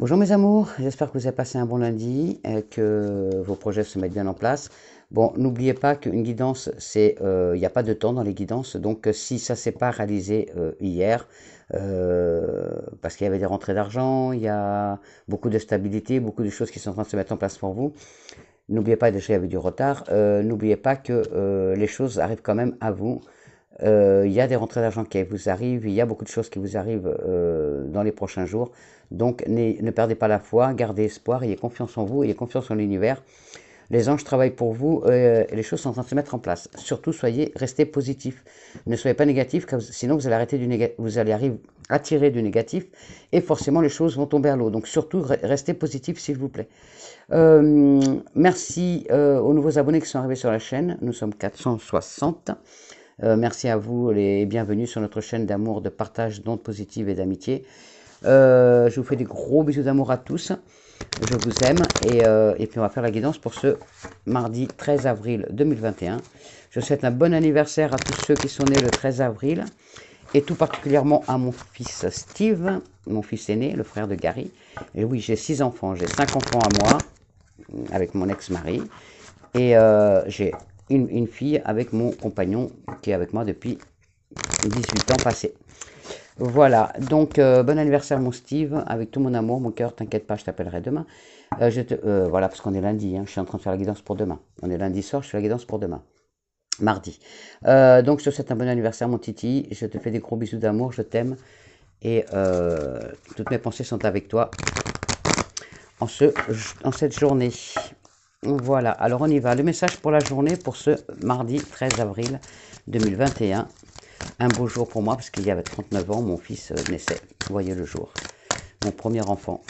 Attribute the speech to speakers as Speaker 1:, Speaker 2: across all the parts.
Speaker 1: Bonjour mes amours, j'espère que vous avez passé un bon lundi, que vos projets se mettent bien en place. Bon, n'oubliez pas qu'une guidance, il n'y a pas de temps dans les guidances, donc si ça s'est pas réalisé hier, parce qu'il y avait des rentrées d'argent, il y a beaucoup de stabilité, beaucoup de choses qui sont en train de se mettre en place pour vous. N'oubliez pas déjà il y avait du retard. N'oubliez pas que les choses arrivent quand même à vous. Il y a des rentrées d'argent qui vous arrivent, il y a beaucoup de choses qui vous arrivent dans les prochains jours. Donc ne perdez pas la foi, gardez espoir, ayez confiance en vous, ayez confiance en l'univers. Les anges travaillent pour vous et les choses sont en train de se mettre en place. Surtout, restez positif. Ne soyez pas négatif, sinon vous allez vous allez attirer du négatif et forcément les choses vont tomber à l'eau. Donc surtout, restez positif s'il vous plaît. Merci aux nouveaux abonnés qui sont arrivés sur la chaîne. Nous sommes 460. Merci à vous et bienvenue sur notre chaîne d'amour, de partage, d'ondes positives et d'amitié. Je vous fais des gros bisous d'amour à tous. Je vous aime et puis on va faire la guidance pour ce mardi 13 avril 2021. Je souhaite un bon anniversaire à tous ceux qui sont nés le 13 avril et tout particulièrement à mon fils Steve, mon fils aîné, le frère de Gary. Et oui, j'ai 6 enfants. J'ai 5 enfants à moi avec mon ex-mari et j'ai une fille avec mon compagnon qui est avec moi depuis 18 ans passés. Voilà, donc bon anniversaire mon Steve, avec tout mon amour, mon cœur, t'inquiète pas, je t'appellerai demain. Voilà, parce qu'on est lundi, hein, je suis en train de faire la guidance pour demain. On est lundi soir, je fais la guidance pour demain, mardi. Donc je te souhaite un bon anniversaire mon Titi, je te fais des gros bisous d'amour, je t'aime. Et toutes mes pensées sont avec toi en cette journée. Voilà, alors on y va. Le message pour la journée pour ce mardi 13 avril 2021. Un beau jour pour moi parce qu'il y avait 39 ans, mon fils naissait. Vous voyez le jour. Mon premier enfant.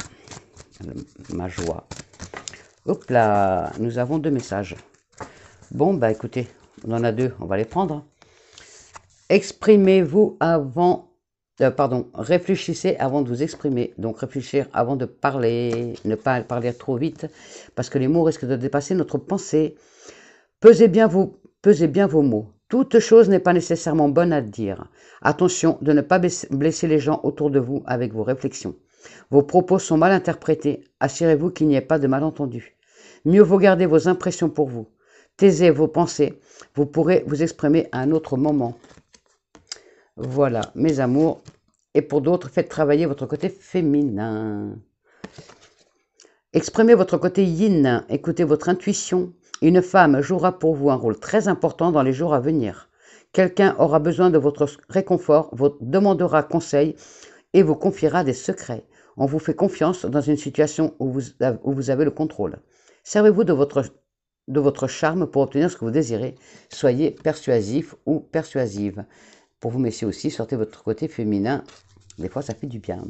Speaker 1: Ma joie. Hop là, nous avons 2 messages. Bon, bah écoutez, on en a 2, on va les prendre. Exprimez-vous avant... pardon, réfléchissez avant de vous exprimer. Donc réfléchir avant de parler, ne pas parler trop vite, parce que les mots risquent de dépasser notre pensée. Pesez bien vos mots. Toute chose n'est pas nécessairement bonne à dire. Attention de ne pas blesser les gens autour de vous avec vos réflexions. Vos propos sont mal interprétés. Assurez-vous qu'il n'y ait pas de malentendu. Mieux vaut garder vos impressions pour vous. Taisez vos pensées. Vous pourrez vous exprimer à un autre moment. Voilà, mes amours. Et pour d'autres, faites travailler votre côté féminin. Exprimez votre côté yin. Écoutez votre intuition. Une femme jouera pour vous un rôle très important dans les jours à venir. Quelqu'un aura besoin de votre réconfort, vous demandera conseil et vous confiera des secrets. On vous fait confiance dans une situation où vous avez le contrôle. Servez-vous de votre charme pour obtenir ce que vous désirez. Soyez persuasif ou persuasive. Pour vous, messieurs aussi, sortez votre côté féminin. Des fois, ça fait du bien.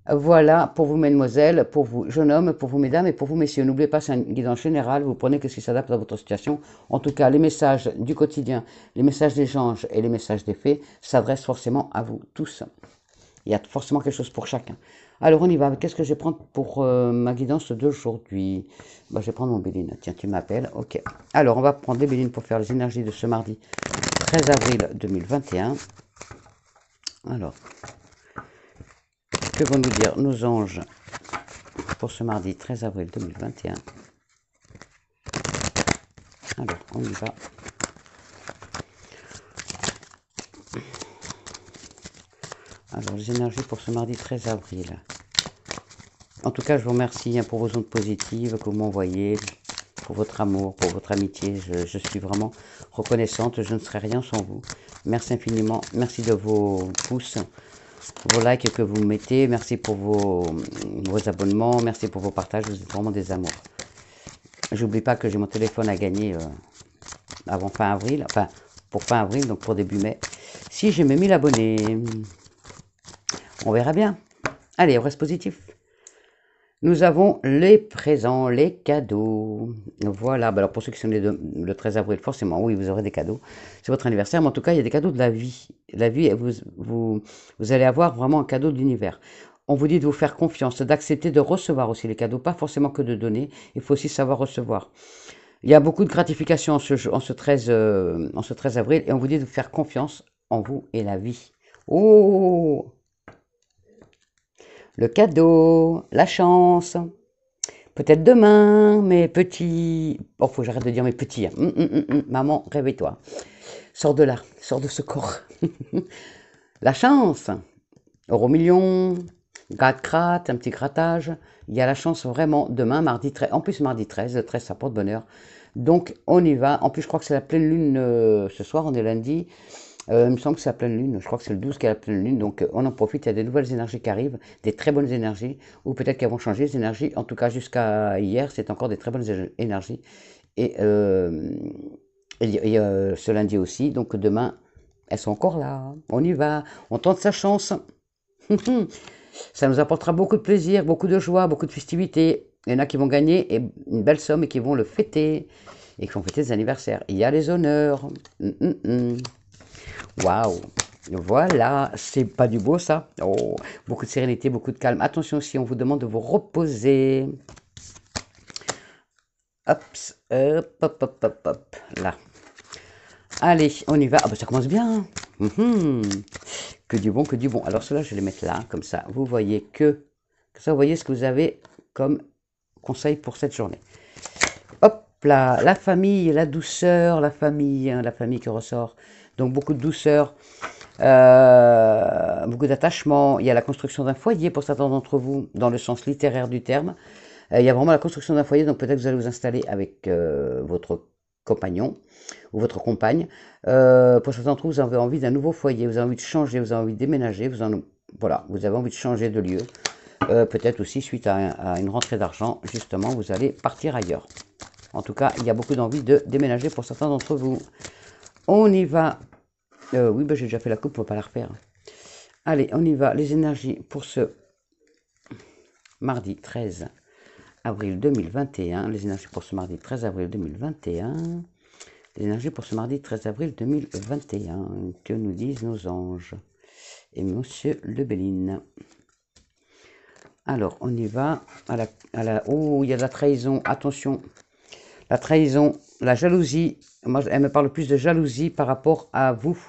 Speaker 1: Voilà, pour vous, mesdemoiselles, pour vous, jeunes hommes, pour vous, mesdames, et pour vous, messieurs. N'oubliez pas, c'est un guidance général. Vous prenez ce qui s'adapte à votre situation. En tout cas, les messages du quotidien, les messages des anges et les messages des fées s'adressent forcément à vous tous. Il y a forcément quelque chose pour chacun. Alors, on y va. Qu'est-ce que je vais prendre pour ma guidance d'aujourd'hui? Je vais prendre mon Béline. Tiens, tu m'appelles. Ok. Alors, on va prendre les Bélines pour faire les énergies de ce mardi 13 avril 2021. Alors, que vont nous dire nos anges pour ce mardi 13 avril 2021? Alors, on y va. Alors, les énergies pour ce mardi 13 avril. En tout cas, je vous remercie pour vos ondes positives que vous m'envoyez, pour votre amour, pour votre amitié. Je suis vraiment reconnaissante. Je ne serais rien sans vous. Merci infiniment. Merci de vos pouces, vos likes que vous mettez. Merci pour vos abonnements. Merci pour vos partages. Vous êtes vraiment des amours. J'oublie pas que j'ai mon téléphone à gagner avant fin avril. Enfin, pour fin avril, donc pour début mai. Si j'ai mes 1000 abonnés. On verra bien. Allez, on reste positif. Nous avons les présents, les cadeaux. Voilà, alors pour ceux qui sont nés le 13 avril, forcément, oui, vous aurez des cadeaux. C'est votre anniversaire, mais en tout cas, il y a des cadeaux de la vie. La vie, vous allez avoir vraiment un cadeau de l'univers. On vous dit de vous faire confiance, d'accepter de recevoir aussi les cadeaux, pas forcément que de donner, il faut aussi savoir recevoir. Il y a beaucoup de gratification en ce 13 avril, et on vous dit de vous faire confiance en vous et la vie. Oh! le cadeau, la chance. Peut-être demain, mes petits... Oh, faut que j'arrête de dire mes petits. Hein. Maman, réveille-toi. Sors de là, sors de ce corps. La chance, euro million, gratte-gratte, un petit grattage. Il y a la chance vraiment demain, mardi 13. En plus, mardi 13, le 13, ça porte bonheur. Donc, on y va. En plus, je crois que c'est la pleine lune ce soir, on est lundi. Il me semble que c'est la pleine lune, je crois que c'est le 12 qui est la pleine lune, donc on en profite, il y a des nouvelles énergies qui arrivent, des très bonnes énergies, ou peut-être qu'elles vont changer les énergies, en tout cas jusqu'à hier, c'est encore des très bonnes énergies, et, ce lundi aussi, donc demain, elles sont encore là, on y va, on tente sa chance, ça nous apportera beaucoup de plaisir, beaucoup de joie, beaucoup de festivités, il y en a qui vont gagner une belle somme et qui vont le fêter, et qui vont fêter des anniversaires, il y a les honneurs, Waouh, voilà, c'est pas du beau ça. Oh, beaucoup de sérénité, beaucoup de calme. Attention si on vous demande de vous reposer. Hop, hop, hop, hop, hop, hop, là. Allez, on y va. Ah bah ça commence bien. Que du bon, que du bon. Alors cela, je vais les mettre là, comme ça. Vous voyez ça, vous voyez ce que vous avez comme conseil pour cette journée. Hop là, la famille, la douceur, la famille qui ressort. Donc beaucoup de douceur, beaucoup d'attachement. Il y a la construction d'un foyer pour certains d'entre vous, dans le sens littéraire du terme. Il y a vraiment la construction d'un foyer, donc peut-être que vous allez vous installer avec votre compagnon ou votre compagne. Pour certains d'entre vous, vous avez envie d'un nouveau foyer, vous avez envie de changer, vous avez envie de déménager, voilà, vous avez envie de changer de lieu. Peut-être aussi suite à une rentrée d'argent, justement, vous allez partir ailleurs. En tout cas, il y a beaucoup d'envie de déménager pour certains d'entre vous. On y va. Oui, j'ai déjà fait la coupe, on ne va pas la refaire. Allez, on y va. Les énergies pour ce mardi 13 avril 2021. Les énergies pour ce mardi 13 avril 2021. Les énergies pour ce mardi 13 avril 2021. Que nous disent nos anges et Monsieur Lebelline. Alors, on y va. Oh, il y a de la trahison. Attention. La trahison, la jalousie. Moi, elle me parle plus de jalousie par rapport à vous.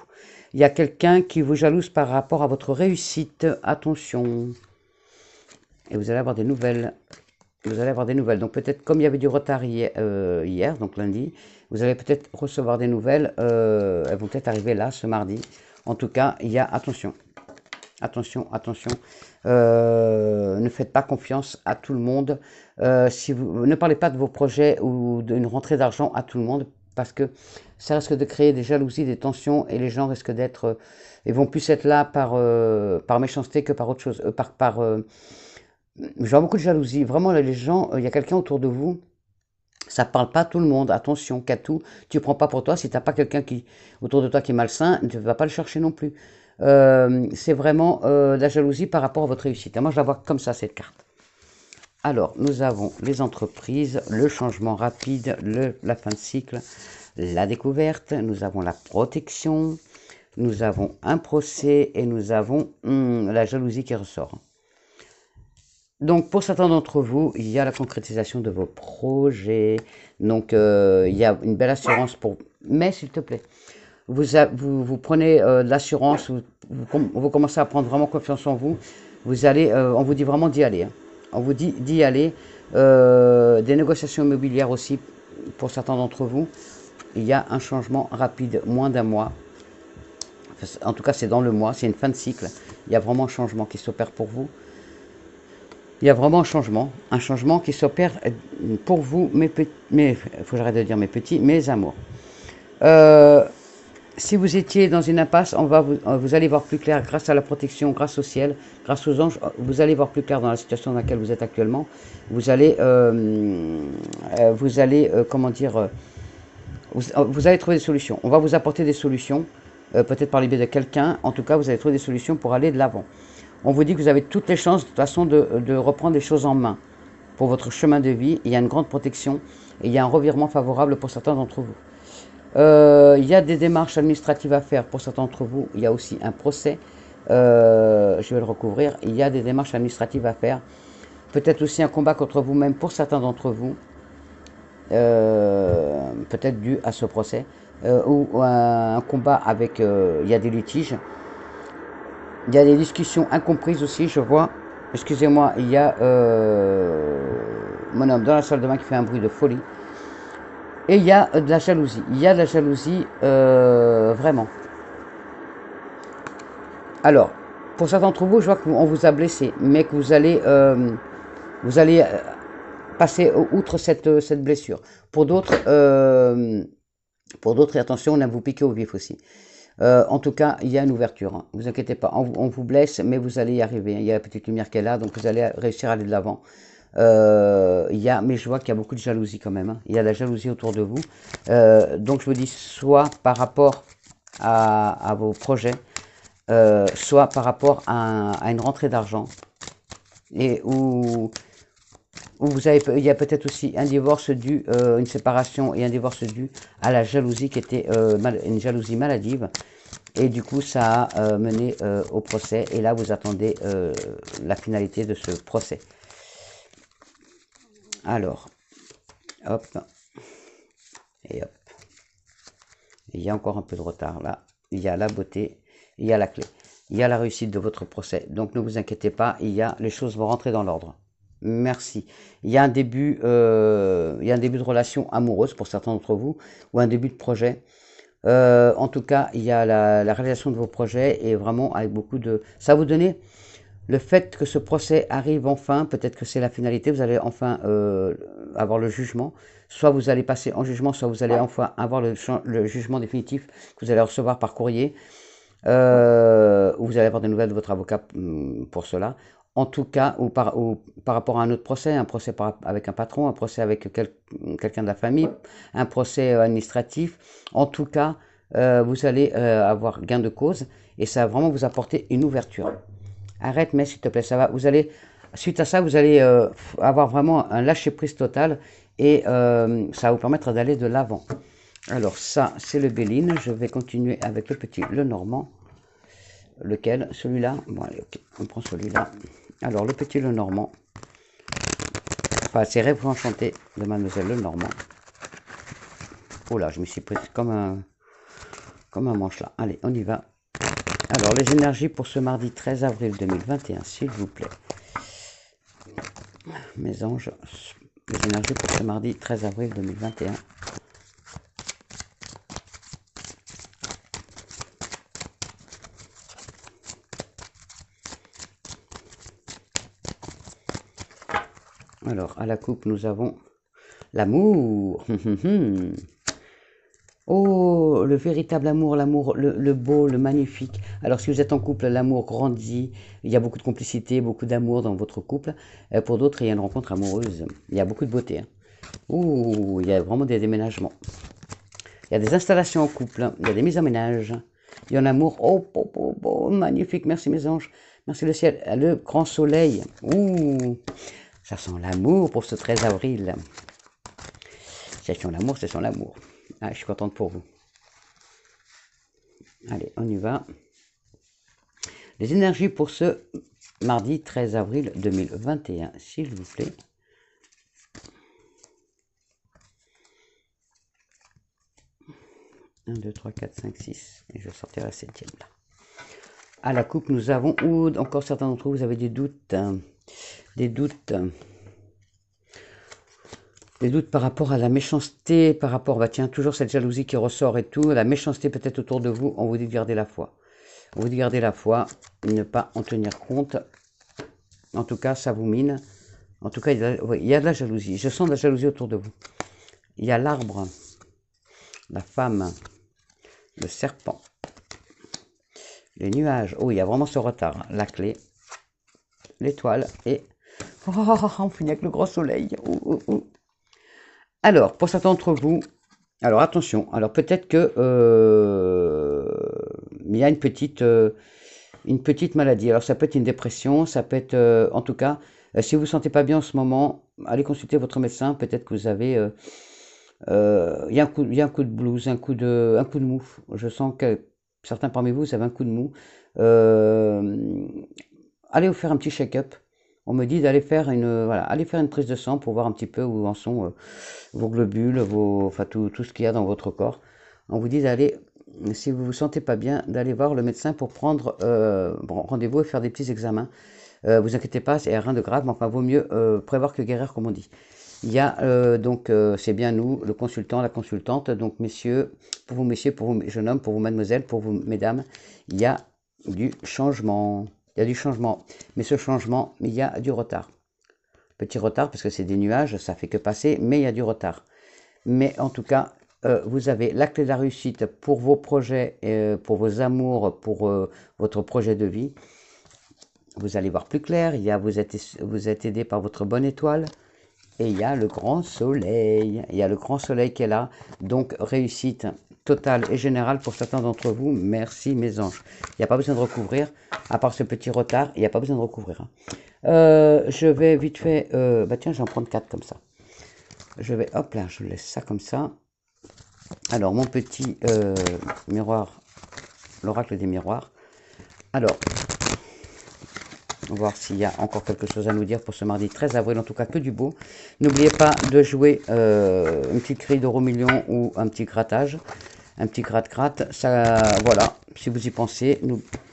Speaker 1: Il y a quelqu'un qui vous jalouse par rapport à votre réussite. Attention. Et vous allez avoir des nouvelles. Vous allez avoir des nouvelles. Donc peut-être comme il y avait du retard hier, donc lundi, vous allez peut-être recevoir des nouvelles. Elles vont peut-être arriver là, ce mardi. En tout cas, il y a attention. Attention, attention. Ne faites pas confiance à tout le monde. Si vous ne parlez pas de vos projets ou d'une rentrée d'argent à tout le monde, parce que ça risque de créer des jalousies, des tensions, et les gens risquent d'être, ils vont plus être là par méchanceté que par autre chose, je vois beaucoup de jalousie. Vraiment, les gens, il y a quelqu'un autour de vous, ça parle pas à tout le monde. Attention, Katou, tu prends pas pour toi. Si t'as pas quelqu'un autour de toi qui est malsain, tu ne vas pas le chercher non plus. C'est vraiment de la jalousie par rapport à votre réussite. Et moi, je la vois comme ça, cette carte. Alors, nous avons les entreprises, le changement rapide, la fin de cycle, la découverte, nous avons la protection, nous avons un procès et nous avons la jalousie qui ressort. Donc, pour certains d'entre vous, il y a la concrétisation de vos projets. Donc, il y a une belle assurance pour... Mais, s'il te plaît, vous prenez de l'assurance, vous commencez à prendre vraiment confiance en vous. Vous allez, on vous dit vraiment d'y aller. Hein. On vous dit d'y aller. Des négociations immobilières aussi, pour certains d'entre vous. Il y a un changement rapide, moins d'un mois. En tout cas, c'est dans le mois, c'est une fin de cycle. Il y a vraiment un changement qui s'opère pour vous. Il y a vraiment un changement qui s'opère pour vous, il faut que j'arrête de dire mes petits, mes amours. Si vous étiez dans une impasse, vous allez voir plus clair grâce à la protection, grâce au ciel, grâce aux anges, vous allez voir plus clair dans la situation dans laquelle vous êtes actuellement. Vous allez comment dire, vous allez trouver des solutions. On va vous apporter des solutions, peut-être par le biais de quelqu'un. En tout cas, vous allez trouver des solutions pour aller de l'avant. On vous dit que vous avez toutes les chances de toute façon de reprendre les choses en main pour votre chemin de vie. Il y a une grande protection et il y a un revirement favorable pour certains d'entre vous. Il y a des démarches administratives à faire pour certains d'entre vous. Il y a aussi un procès. Je vais le recouvrir. Il y a des démarches administratives à faire. Peut-être aussi un combat contre vous-même pour certains d'entre vous. Peut-être dû à ce procès. Ou un combat il y a des litiges. Il y a des discussions incomprises aussi, je vois. Excusez-moi, il y a mon homme dans la salle de bain qui fait un bruit de folie. Et il y a de la jalousie. Il y a de la jalousie, vraiment. Alors, pour certains d'entre vous, je vois qu'on vous a blessé, mais que vous allez passer outre cette blessure. Pour d'autres, et attention, on a vous piquer au vif aussi. En tout cas, il y a une ouverture. Hein. Vous inquiétez pas, on vous blesse, mais vous allez y arriver. Hein. Il y a la petite lumière qui est là, donc vous allez réussir à aller de l'avant. Mais je vois qu'il y a beaucoup de jalousie quand même. Hein. Il y a de la jalousie autour de vous. Donc je vous dis, soit par rapport à vos projets, soit par rapport à une rentrée d'argent, et où il y a peut-être aussi un divorce dû, une séparation et un divorce dû à la jalousie qui était une jalousie maladive. Et du coup, ça a mené au procès. Et là, vous attendez la finalité de ce procès. Alors, hop, et hop. Il y a encore un peu de retard là. Il y a la beauté, il y a la clé. Il y a la réussite de votre procès. Donc ne vous inquiétez pas, les choses vont rentrer dans l'ordre. Merci. Il y a un début de relation amoureuse pour certains d'entre vous, ou un début de projet. En tout cas, il y a la réalisation de vos projets et vraiment avec beaucoup de... Ça va vous donner le fait que ce procès arrive enfin, peut-être que c'est la finalité, vous allez enfin avoir le jugement. Soit vous allez passer en jugement, soit vous allez enfin avoir le jugement définitif que vous allez recevoir par courrier. Ou vous allez avoir des nouvelles de votre avocat pour cela. En tout cas, ou par rapport à un autre procès, un procès avec un patron, un procès avec quelqu'un de la famille, un procès administratif. En tout cas, vous allez avoir gain de cause et ça va vraiment vous apporter une ouverture. Arrête, mais s'il te plaît, ça va. Suite à ça, vous allez avoir vraiment un lâcher-prise total et ça va vous permettre d'aller de l'avant. Alors ça, c'est le Béline. Je vais continuer avec le petit Lenormand. Lequel? Celui-là? Bon, allez, ok. On prend celui-là. Alors, le petit Lenormand. Enfin, c'est Rêves enchantés de Mademoiselle Lenormand. Oh là, je me suis pris comme un manche là. Allez, on y va. Alors, les énergies pour ce mardi 13 avril 2021, s'il vous plaît. Mes anges, les énergies pour ce mardi 13 avril 2021. Alors, à la coupe, nous avons l'amour. Oh, le véritable amour, l'amour, le beau, le magnifique. Alors, si vous êtes en couple, l'amour grandit. Il y a beaucoup de complicité, beaucoup d'amour dans votre couple. Pour d'autres, il y a une rencontre amoureuse. Il y a beaucoup de beauté. Hein. Ouh, il y a vraiment des déménagements. Il y a des installations en couple. Il y a des mises en ménage. Il y a un amour. Oh, oh, oh, oh, magnifique. Merci mes anges. Merci le ciel. Le grand soleil. Ouh, ça sent l'amour pour ce 13 avril. C'est son amour, c'est son amour. Ah, je suis contente pour vous. Allez, on y va. Les énergies pour ce mardi 13 avril 2021, s'il vous plaît. Un, 2, 3, 4, 5, 6. Et je sortirai la 7e là. À la coupe, nous avons... Ou encore certains d'entre vous, vous avez des doutes. Des doutes. Des doutes par rapport à la méchanceté, par rapport, bah tiens, toujours cette jalousie qui ressort et tout, la méchanceté peut-être autour de vous, on vous dit de garder la foi. On vous dit de garder la foi, ne pas en tenir compte. En tout cas, ça vous mine. En tout cas, il y a de la jalousie. Je sens de la jalousie autour de vous. Il y a l'arbre, la femme, le serpent, les nuages. Oh, il y a vraiment ce retard. La clé, l'étoile et... Oh, on finit avec le grand soleil. Oh, oh, oh. Alors, pour certains d'entre vous, alors attention, alors peut-être que il y a une petite maladie. Alors ça peut être une dépression, ça peut être, en tout cas, si vous ne vous sentez pas bien en ce moment, allez consulter votre médecin. Peut-être que vous avez, il y a un coup de blues, un coup de mou. Je sens que certains parmi vous, vous avez un coup de mou. Allez vous faire un petit check-up. On me dit d'aller faire allez faire une prise de sang pour voir un petit peu où en sont vos globules, enfin tout ce qu'il y a dans votre corps. On vous dit d'aller, si vous vous sentez pas bien, d'aller voir le médecin pour prendre rendez-vous et faire des petits examens Vous inquiétez pas, c'est rien de grave, mais enfin, vaut mieux prévoir que guérir, comme on dit. Il y a donc, c'est bien nous, le consultant, la consultante. Donc, messieurs, pour vous jeunes hommes, pour vous mademoiselles, pour vous mesdames, il y a du changement. Il y a du changement. Mais ce changement, il y a du retard. Petit retard parce que c'est des nuages, ça fait que passer, mais il y a du retard. Mais en tout cas, vous avez la clé de la réussite pour vos projets, pour vos amours, pour votre projet de vie. Vous allez voir plus clair, vous êtes aidé par votre bonne étoile. Et il y a le grand soleil. Il y a le grand soleil qui est là. Donc, réussite totale et générale pour certains d'entre vous. Merci, mes anges. Il n'y a pas besoin de recouvrir. À part ce petit retard, il n'y a pas besoin de recouvrir. Hein. Je vais vite fait... bah tiens, je vais en prendre 4 comme ça. Je vais... Hop là, je laisse ça comme ça. Alors, mon petit miroir. L'oracle des miroirs. Alors... voir s'il y a encore quelque chose à nous dire pour ce mardi 13 avril, en tout cas que du beau. N'oubliez pas de jouer une petite grille d'euro million ou un petit grattage, un petit gratte-gratte, ça, voilà, si vous y pensez,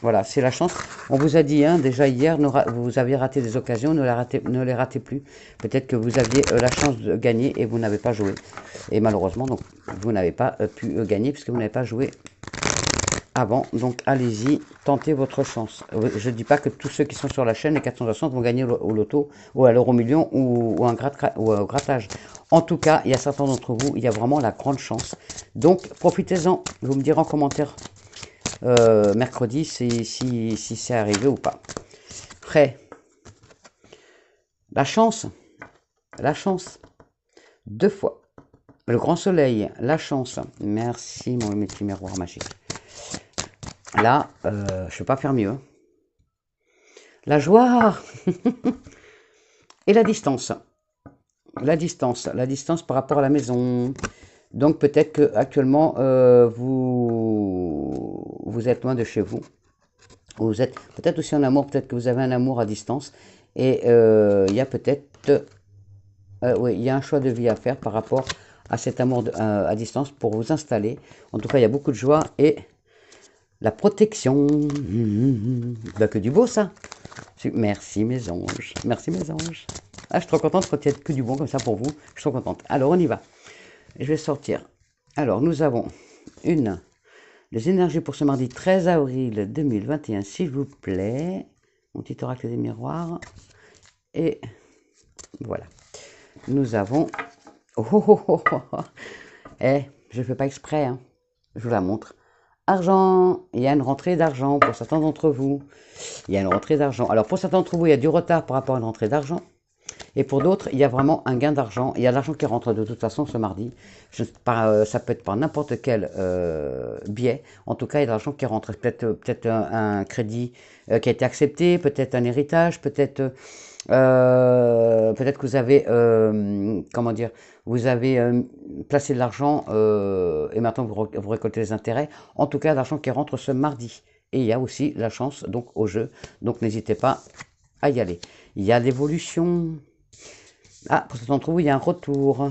Speaker 1: voilà, c'est la chance. On vous a dit, hein, déjà hier, vous aviez raté des occasions, ne les ratez plus. Peut-être que vous aviez la chance de gagner et vous n'avez pas joué. Et malheureusement, donc, vous n'avez pas pu gagner puisque vous n'avez pas joué avant, donc allez-y, tentez votre chance. Je ne dis pas que tous ceux qui sont sur la chaîne, les 460, vont gagner au loto, ou à l'euro million, ou au grattage. En tout cas, il y a certains d'entre vous, il y a vraiment la grande chance. Donc, profitez-en. Vous me direz en commentaire mercredi si c'est arrivé ou pas. Prêt. La chance. Deux fois. Le grand soleil, la chance. Merci, mon petit miroir magique. Là, je ne peux pas faire mieux. La joie et la distance. La distance par rapport à la maison. Donc peut-être que actuellement vous êtes loin de chez vous. Vous êtes peut-être aussi en amour, peut-être que vous avez un amour à distance. Et il y a peut-être, oui, il y a un choix de vie à faire par rapport à cet amour à distance pour vous installer. En tout cas, il y a beaucoup de joie et la protection. Bah, que du beau, ça. Merci, mes anges. Merci, mes anges. Ah, je suis trop contente quand il y a que du bon comme ça pour vous. Je suis trop contente. Alors, on y va. Je vais sortir. Alors, nous avons les énergies pour ce mardi 13 avril 2021, s'il vous plaît. Mon petit oracle des miroirs. Et voilà. Nous avons... Oh, oh, oh, oh, oh. Eh, je ne fais pas exprès, hein. Je vous la montre. Argent, il y a une rentrée d'argent pour certains d'entre vous. Il y a une rentrée d'argent. Alors pour certains d'entre vous, il y a du retard par rapport à une rentrée d'argent. Et pour d'autres, il y a vraiment un gain d'argent. Il y a de l'argent qui rentre de toute façon ce mardi. Ça peut être par n'importe quel biais. En tout cas, il y a de l'argent qui rentre. Peut-être un crédit qui a été accepté, peut-être un héritage, peut-être que vous avez, comment dire, vous avez placé de l'argent et maintenant vous récoltez les intérêts. En tout cas, l'argent qui rentre ce mardi. Et il y a aussi la chance donc au jeu. Donc n'hésitez pas à y aller. Il y a l'évolution. Ah, pour certains d'entre vous, il y a un retour.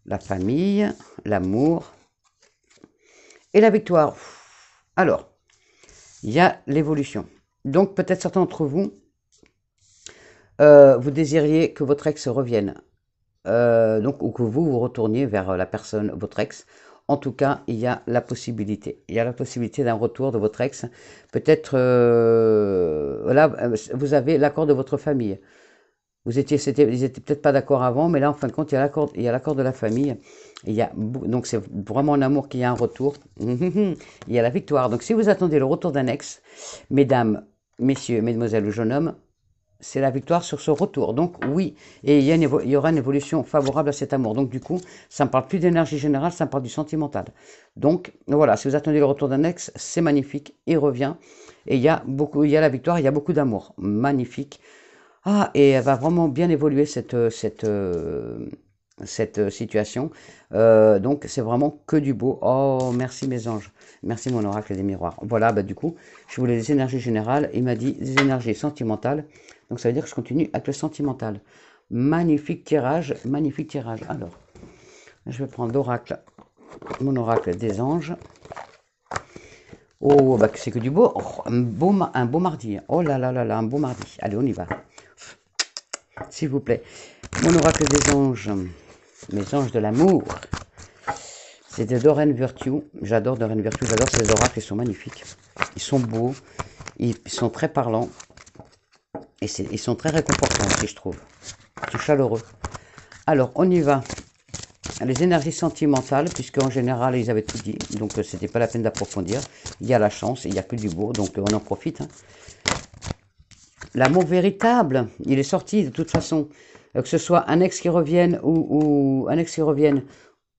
Speaker 1: La famille, l'amour et la victoire. Alors, il y a l'évolution. Donc peut-être certains d'entre vous, vous désiriez que votre ex revienne, donc, ou que vous retourniez vers la personne, votre ex. En tout cas, il y a la possibilité. Il y a la possibilité d'un retour de votre ex. Peut-être, là, vous avez l'accord de votre famille. Ils étaient peut-être pas d'accord avant, mais là, en fin de compte, il y a l'accord de la famille. Donc, c'est vraiment un amour qui a un retour. Il y a la victoire. Donc, si vous attendez le retour d'un ex, mesdames, messieurs, mesdemoiselles ou jeunes hommes, c'est la victoire sur ce retour. Donc oui, et il y aura une évolution favorable à cet amour. Donc du coup, ça ne parle plus d'énergie générale, ça me parle du sentimental. Donc voilà, si vous attendez le retour d'un ex, c'est magnifique, il revient. Et il y a la victoire, il y a beaucoup d'amour. Magnifique. Ah, et elle va vraiment bien évoluer cette situation. Donc c'est vraiment que du beau. Oh, merci mes anges. Merci mon oracle des miroirs. Voilà, bah du coup, je voulais les énergies générales. Il m'a dit des énergies sentimentales. Donc ça veut dire que je continue avec le sentimental. Magnifique tirage, magnifique tirage. Alors, je vais prendre l'oracle, mon oracle des anges. Oh, bah c'est que du beau. Oh, un beau mardi. Oh là là là là, un beau mardi. Allez, on y va. S'il vous plaît. Mon oracle des anges. Mes anges de l'amour. C'est de Doreen Virtue. J'adore Doreen Virtue. J'adore ces oracles. Ils sont magnifiques. Ils sont beaux. Ils sont très parlants. Et ils sont très réconfortants aussi, je trouve. C'est chaleureux. Alors, on y va. Les énergies sentimentales, puisque en général, ils avaient tout dit. Donc, c'était pas la peine d'approfondir. Il y a la chance, il n'y a que du beau. Donc, on en profite. Hein. L'amour véritable, il est sorti de toute façon. Que ce soit un ex qui revienne ou un ex qui revienne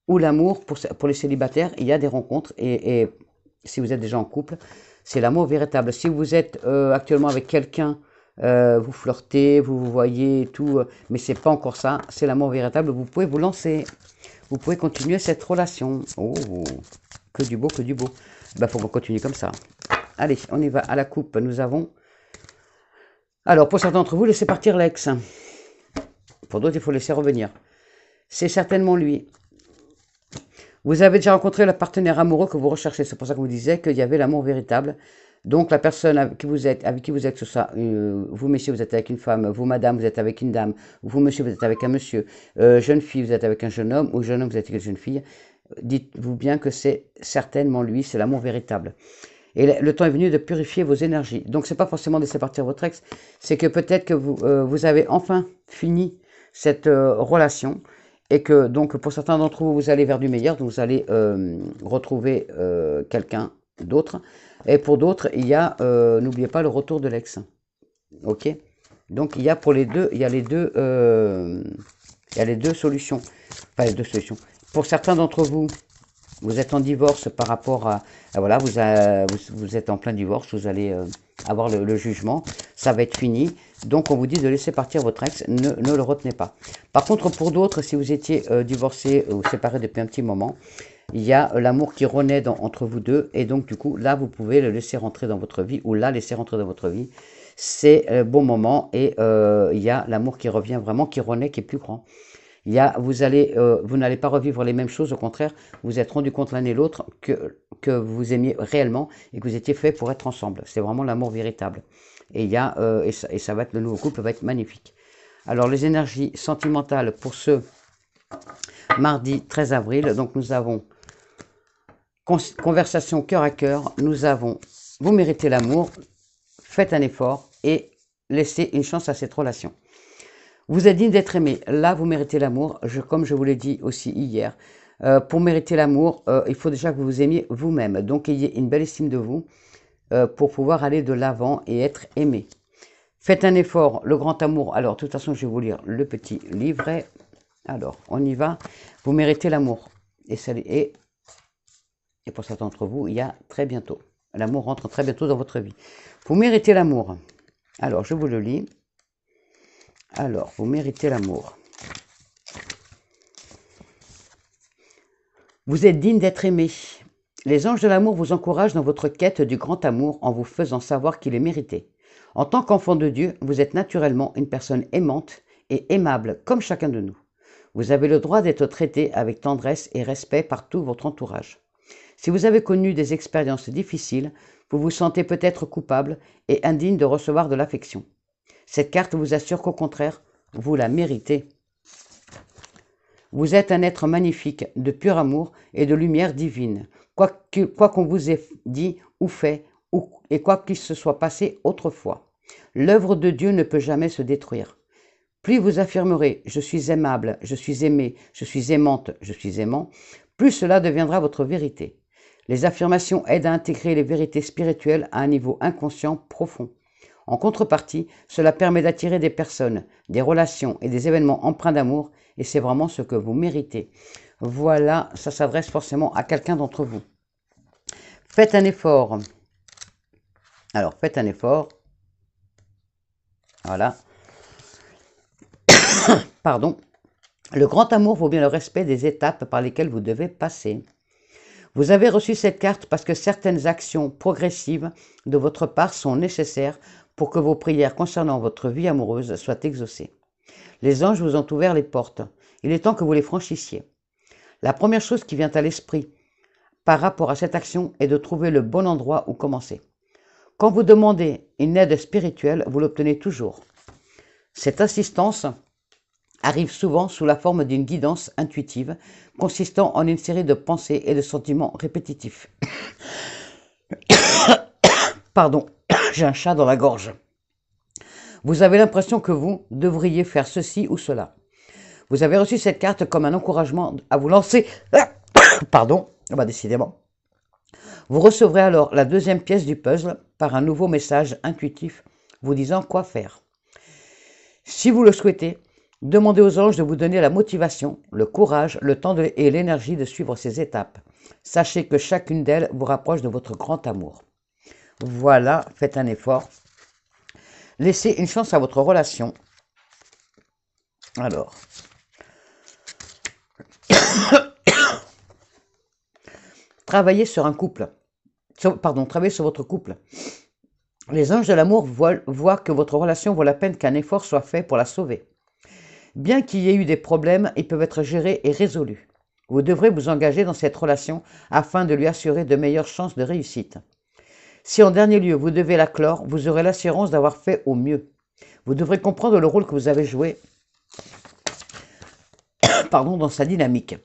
Speaker 1: ou l'amour pour les célibataires, il y a des rencontres. Et si vous êtes déjà en couple, c'est l'amour véritable. Si vous êtes actuellement avec quelqu'un, vous flirtez, vous voyez et tout, mais c'est pas encore ça, c'est l'amour véritable. Vous pouvez vous lancer, vous pouvez continuer cette relation. Oh, que du beau, que du beau. Ben, faut continuer comme ça. Allez, on y va à la coupe. Nous avons. Alors, pour certains d'entre vous, laissez partir l'ex. Pour d'autres, il faut laisser revenir. C'est certainement lui. Vous avez déjà rencontré le partenaire amoureux que vous recherchez. C'est pour ça que vous disiez qu'il y avait l'amour véritable. Donc, la personne avec qui vous êtes, que ce soit vous, messieurs, vous êtes avec une femme, vous, madame, vous êtes avec une dame, vous, monsieur, vous êtes avec un monsieur, jeune fille, vous êtes avec un jeune homme, ou jeune homme, vous êtes avec une jeune fille, dites-vous bien que c'est certainement lui, c'est l'amour véritable. Et le temps est venu de purifier vos énergies. Donc, c'est pas forcément de laisser partir votre ex, c'est que peut-être que vous avez enfin fini cette relation, et que donc pour certains d'entre vous, vous allez vers du meilleur, donc vous allez retrouver quelqu'un d'autre. Et pour d'autres, il y a, n'oubliez pas le retour de l'ex. Ok. Donc il y a pour les deux, il y a les deux solutions. Enfin les deux solutions. Pour certains d'entre vous, vous êtes en divorce par rapport à voilà, vous êtes en plein divorce, vous allez avoir le jugement, ça va être fini. Donc on vous dit de laisser partir votre ex, ne le retenez pas. Par contre, pour d'autres, si vous étiez divorcé ou séparé depuis un petit moment, il y a l'amour qui renaît entre vous deux, et donc du coup, là, vous pouvez le laisser rentrer dans votre vie, ou la laisser rentrer dans votre vie. C'est bon moment, et il y a l'amour qui revient vraiment, qui renaît, qui est plus grand. Vous n'allez pas revivre les mêmes choses, au contraire, vous vous êtes rendu compte l'un et l'autre que vous aimiez réellement, et que vous étiez fait pour être ensemble. C'est vraiment l'amour véritable. Et ça va être, le nouveau couple va être magnifique. Alors, les énergies sentimentales pour ce mardi 13 avril, donc nous avons conversation cœur à cœur, nous avons vous méritez l'amour, faites un effort et laissez une chance à cette relation. Vous êtes digne d'être aimé, là vous méritez l'amour, comme je vous l'ai dit aussi hier. Pour mériter l'amour, il faut déjà que vous vous aimiez vous-même, donc ayez une belle estime de vous pour pouvoir aller de l'avant et être aimé. Faites un effort, le grand amour. Alors, de toute façon, je vais vous lire le petit livret. Alors, on y va. Vous méritez l'amour. Et pour certains d'entre vous, il y a très bientôt. L'amour rentre très bientôt dans votre vie. Vous méritez l'amour. Alors, je vous le lis. Alors, vous méritez l'amour. Vous êtes digne d'être aimé. Les anges de l'amour vous encouragent dans votre quête du grand amour en vous faisant savoir qu'il est mérité. En tant qu'enfant de Dieu, vous êtes naturellement une personne aimante et aimable comme chacun de nous. Vous avez le droit d'être traité avec tendresse et respect par tout votre entourage. Si vous avez connu des expériences difficiles, vous vous sentez peut-être coupable et indigne de recevoir de l'affection. Cette carte vous assure qu'au contraire, vous la méritez. Vous êtes un être magnifique, de pur amour et de lumière divine, quoi qu'on vous ait dit ou fait, et quoi qu'il se soit passé autrefois. L'œuvre de Dieu ne peut jamais se détruire. Plus vous affirmerez « je suis aimable, je suis aimé, je suis aimante, je suis aimant », plus cela deviendra votre vérité. Les affirmations aident à intégrer les vérités spirituelles à un niveau inconscient profond. En contrepartie, cela permet d'attirer des personnes, des relations et des événements empreints d'amour, et c'est vraiment ce que vous méritez. Voilà, ça s'adresse forcément à quelqu'un d'entre vous. Faites un effort. Alors, faites un effort. Voilà. Pardon. Le grand amour vaut bien le respect des étapes par lesquelles vous devez passer. Vous avez reçu cette carte parce que certaines actions progressives de votre part sont nécessaires pour que vos prières concernant votre vie amoureuse soient exaucées. Les anges vous ont ouvert les portes. Il est temps que vous les franchissiez. La première chose qui vient à l'esprit par rapport à cette action et de trouver le bon endroit où commencer. Quand vous demandez une aide spirituelle, vous l'obtenez toujours. Cette assistance arrive souvent sous la forme d'une guidance intuitive consistant en une série de pensées et de sentiments répétitifs. Pardon, j'ai un chat dans la gorge. Vous avez l'impression que vous devriez faire ceci ou cela. Vous avez reçu cette carte comme un encouragement à vous lancer. Pardon, décidément. Vous recevrez alors la deuxième pièce du puzzle par un nouveau message intuitif vous disant quoi faire. Si vous le souhaitez, demandez aux anges de vous donner la motivation, le courage, le temps et l'énergie de suivre ces étapes. Sachez que chacune d'elles vous rapproche de votre grand amour. Voilà, faites un effort. Laissez une chance à votre relation. Alors, travaillez sur un couple. Travaillez sur votre couple. Les anges de l'amour voient que votre relation vaut la peine qu'un effort soit fait pour la sauver. Bien qu'il y ait eu des problèmes, ils peuvent être gérés et résolus. Vous devrez vous engager dans cette relation afin de lui assurer de meilleures chances de réussite. Si en dernier lieu vous devez la clore, vous aurez l'assurance d'avoir fait au mieux. Vous devrez comprendre le rôle que vous avez joué dans sa dynamique.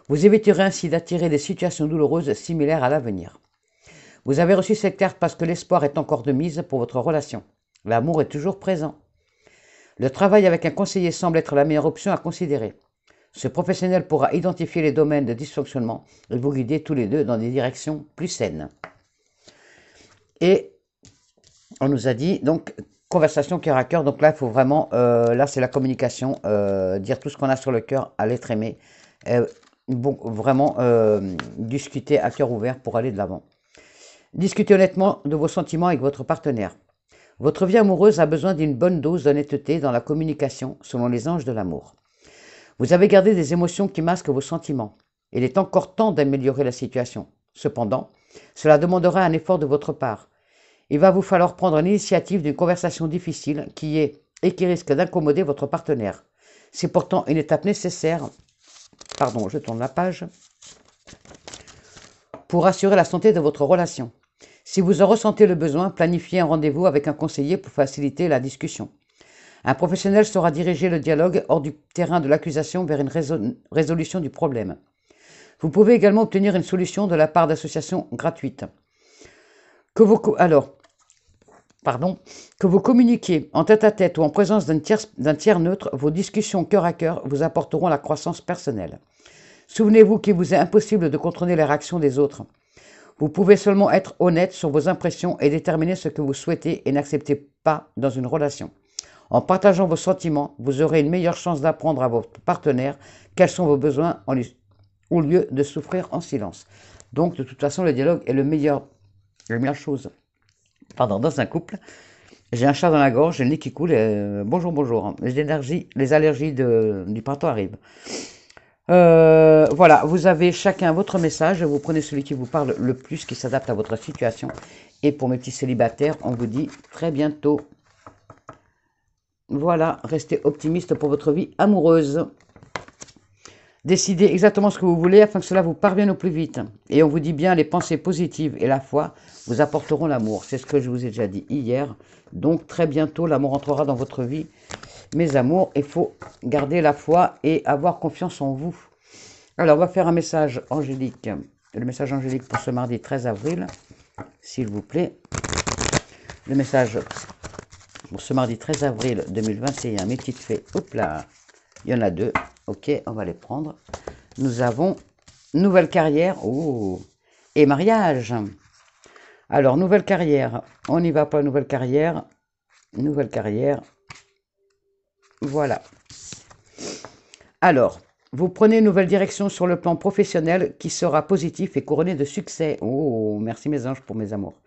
Speaker 1: Vous éviterez ainsi d'attirer des situations douloureuses similaires à l'avenir. Vous avez reçu cette carte parce que l'espoir est encore de mise pour votre relation. L'amour est toujours présent. Le travail avec un conseiller semble être la meilleure option à considérer. Ce professionnel pourra identifier les domaines de dysfonctionnement et vous guider tous les deux dans des directions plus saines. Et on nous a dit, donc, conversation cœur à cœur. Donc là, il faut vraiment, là, c'est la communication, dire tout ce qu'on a sur le cœur à l'être aimé. Vraiment, discuter à cœur ouvert pour aller de l'avant. Discutez honnêtement de vos sentiments avec votre partenaire. Votre vie amoureuse a besoin d'une bonne dose d'honnêteté dans la communication, selon les anges de l'amour. Vous avez gardé des émotions qui masquent vos sentiments. Il est encore temps d'améliorer la situation. Cependant, cela demandera un effort de votre part. Il va vous falloir prendre l'initiative d'une conversation difficile qui risque d'incommoder votre partenaire. C'est pourtant une étape nécessaire, je tourne la page, pour assurer la santé de votre relation. Si vous en ressentez le besoin, planifiez un rendez-vous avec un conseiller pour faciliter la discussion. Un professionnel saura diriger le dialogue hors du terrain de l'accusation vers une résolution du problème. Vous pouvez également obtenir une solution de la part d'associations gratuites. Que vous communiquiez en tête-à-tête ou en présence d'un tiers neutre, vos discussions cœur à cœur vous apporteront la croissance personnelle. Souvenez-vous qu'il vous est impossible de contrôler les réactions des autres. Vous pouvez seulement être honnête sur vos impressions et déterminer ce que vous souhaitez et n'acceptez pas dans une relation. En partageant vos sentiments, vous aurez une meilleure chance d'apprendre à votre partenaire quels sont vos besoins au lieu de souffrir en silence. Donc, de toute façon, le dialogue est la meilleure chose dans un couple. J'ai un chat dans la gorge, j'ai le nez qui coule. Bonjour. Les allergies du printemps arrivent. Voilà, vous avez chacun votre message. Vous prenez celui qui vous parle le plus, qui s'adapte à votre situation. Et pour mes petits célibataires, on vous dit très bientôt. Voilà, restez optimiste pour votre vie amoureuse. Décidez exactement ce que vous voulez afin que cela vous parvienne au plus vite. Et on vous dit bien, les pensées positives et la foi vous apporteront l'amour. C'est ce que je vous ai déjà dit hier. Donc très bientôt, l'amour entrera dans votre vie. Mes amours, il faut garder la foi et avoir confiance en vous. Alors, on va faire un message angélique. Le message angélique pour ce mardi 13 avril, s'il vous plaît. Le message pour ce mardi 13 avril 2021, mes petites fées. Hop là, il y en a deux. Ok, on va les prendre. Nous avons nouvelle carrière et mariage. Alors, nouvelle carrière. On y va pour la nouvelle carrière. Nouvelle carrière. Voilà. Alors, vous prenez une nouvelle direction sur le plan professionnel qui sera positif et couronné de succès. Oh, merci mes anges pour mes amours.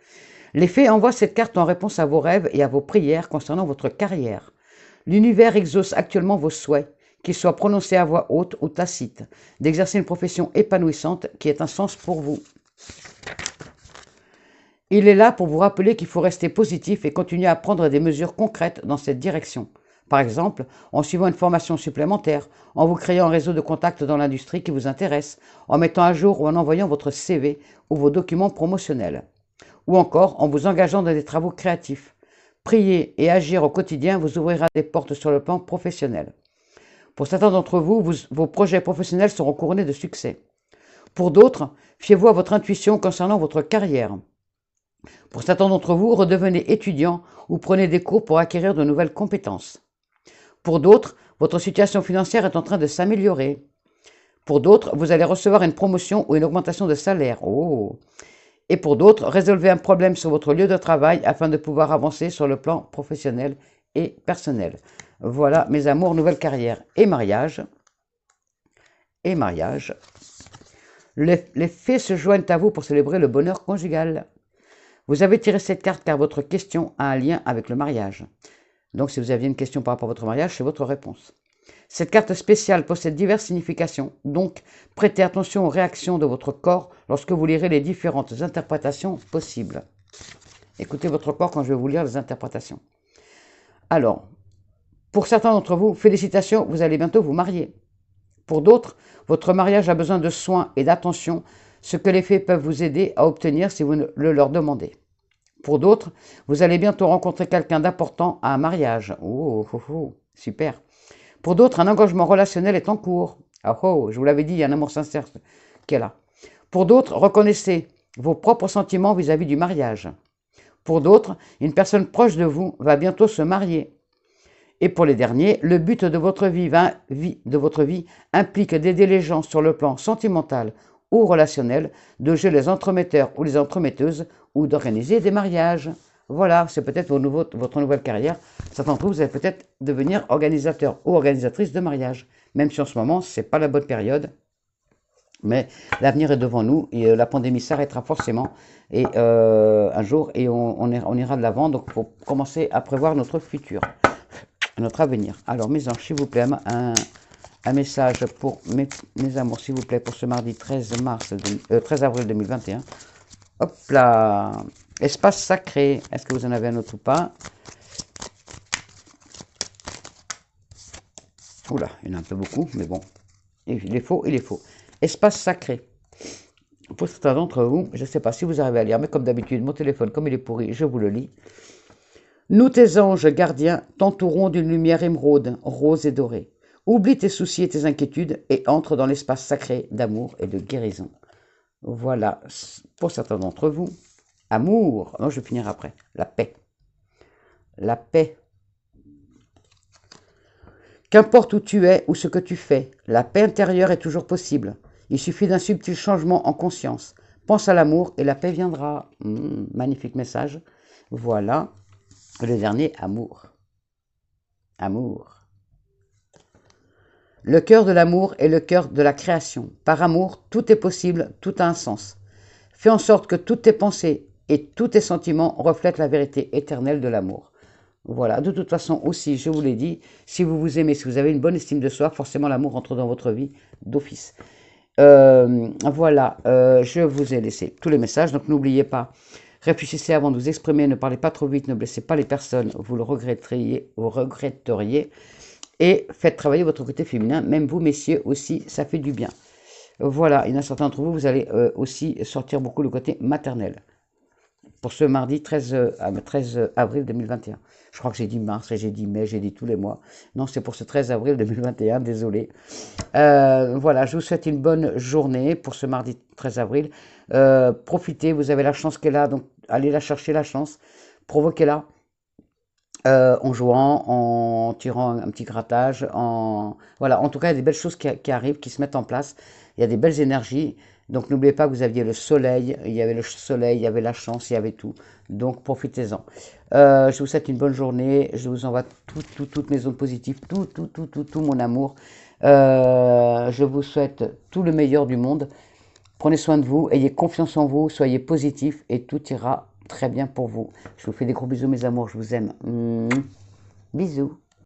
Speaker 1: Les fées envoient cette carte en réponse à vos rêves et à vos prières concernant votre carrière. L'univers exauce actuellement vos souhaits, qu'ils soient prononcés à voix haute ou tacites, d'exercer une profession épanouissante qui ait un sens pour vous. Il est là pour vous rappeler qu'il faut rester positif et continuer à prendre des mesures concrètes dans cette direction. Par exemple, en suivant une formation supplémentaire, en vous créant un réseau de contacts dans l'industrie qui vous intéresse, en mettant à jour ou en envoyant votre CV ou vos documents promotionnels, ou encore en vous engageant dans des travaux créatifs. Prier et agir au quotidien vous ouvrira des portes sur le plan professionnel. Pour certains d'entre vous, vos projets professionnels seront couronnés de succès. Pour d'autres, fiez-vous à votre intuition concernant votre carrière. Pour certains d'entre vous, redevenez étudiant ou prenez des cours pour acquérir de nouvelles compétences. Pour d'autres, votre situation financière est en train de s'améliorer. Pour d'autres, vous allez recevoir une promotion ou une augmentation de salaire. Oh. Et pour d'autres, résolvez un problème sur votre lieu de travail afin de pouvoir avancer sur le plan professionnel et personnel. Voilà, mes amours, nouvelle carrière et mariage. Et mariage. Les fées se joignent à vous pour célébrer le bonheur conjugal. Vous avez tiré cette carte car votre question a un lien avec le mariage. Donc si vous aviez une question par rapport à votre mariage, c'est votre réponse. Cette carte spéciale possède diverses significations, donc prêtez attention aux réactions de votre corps lorsque vous lirez les différentes interprétations possibles. Écoutez votre corps quand je vais vous lire les interprétations. Alors, pour certains d'entre vous, félicitations, vous allez bientôt vous marier. Pour d'autres, votre mariage a besoin de soins et d'attention, ce que les fées peuvent vous aider à obtenir si vous le leur demandez. Pour d'autres, vous allez bientôt rencontrer quelqu'un d'important à un mariage. Oh, oh, oh, super. Pour d'autres, un engagement relationnel est en cours. Oh, oh, je vous l'avais dit, il y a un amour sincère qui est là. Pour d'autres, reconnaissez vos propres sentiments vis-à-vis du mariage. Pour d'autres, une personne proche de vous va bientôt se marier. Et pour les derniers, le but de votre vie implique d'aider les gens sur le plan sentimental ou relationnel, de jouer les entremetteurs ou les entremetteuses ou d'organiser des mariages. Voilà, c'est peut-être votre nouvelle carrière. Certains d'entre vous, vous allez peut-être devenir organisateur ou organisatrice de mariage, même si en ce moment, ce n'est pas la bonne période. Mais l'avenir est devant nous et la pandémie s'arrêtera forcément et, un jour et on ira de l'avant. Donc, il faut commencer à prévoir notre futur, notre avenir. Alors, mes anges, s'il vous plaît, un message pour mes amours, s'il vous plaît, pour ce mardi 13 avril 2021. Hop là, espace sacré. Est-ce que vous en avez un autre ou pas? Oula, il y en a un peu beaucoup, mais bon. Il est faux, il est faux. Espace sacré. Pour certains d'entre vous, je ne sais pas si vous arrivez à lire, mais comme d'habitude, mon téléphone, comme il est pourri, je vous le lis. Nous, tes anges gardiens, t'entourons d'une lumière émeraude, rose et dorée. Oublie tes soucis et tes inquiétudes et entre dans l'espace sacré d'amour et de guérison. Voilà, pour certains d'entre vous. Amour, non, je vais finir après. La paix. La paix. Qu'importe où tu es ou ce que tu fais, la paix intérieure est toujours possible. Il suffit d'un subtil changement en conscience. Pense à l'amour et la paix viendra. Magnifique message. Voilà. Le dernier, amour. Amour. Le cœur de l'amour est le cœur de la création. Par amour, tout est possible, tout a un sens. Fais en sorte que toutes tes pensées et tous tes sentiments reflètent la vérité éternelle de l'amour. Voilà, de toute façon aussi, je vous l'ai dit, si vous vous aimez, si vous avez une bonne estime de soi, forcément l'amour entre dans votre vie d'office. Voilà, je vous ai laissé tous les messages, donc n'oubliez pas, réfléchissez avant de vous exprimer, ne parlez pas trop vite, ne blessez pas les personnes, vous le regretteriez, et faites travailler votre côté féminin, même vous messieurs aussi, ça fait du bien. Voilà, il y en a certains d'entre vous, vous allez aussi sortir beaucoup le côté maternel. Pour ce mardi 13 avril 2021. Je crois que j'ai dit mars et j'ai dit mai, j'ai dit tous les mois. Non, c'est pour ce 13 avril 2021, désolé. Voilà, je vous souhaite une bonne journée pour ce mardi 13 avril. Profitez, vous avez la chance qu'elle a, donc allez la chercher la chance, provoquez-la. En jouant, en tirant un petit grattage, voilà, en tout cas, il y a des belles choses qui arrivent, qui se mettent en place. Il y a des belles énergies. Donc, n'oubliez pas que vous aviez le soleil, il y avait le soleil, il y avait la chance, il y avait tout. Donc, profitez-en. Je vous souhaite une bonne journée. Je vous envoie toutes mes ondes positives, tout mon amour. Je vous souhaite tout le meilleur du monde. Prenez soin de vous, ayez confiance en vous, soyez positifs et tout ira très bien pour vous. Je vous fais des gros bisous, mes amours, je vous aime. Bisous.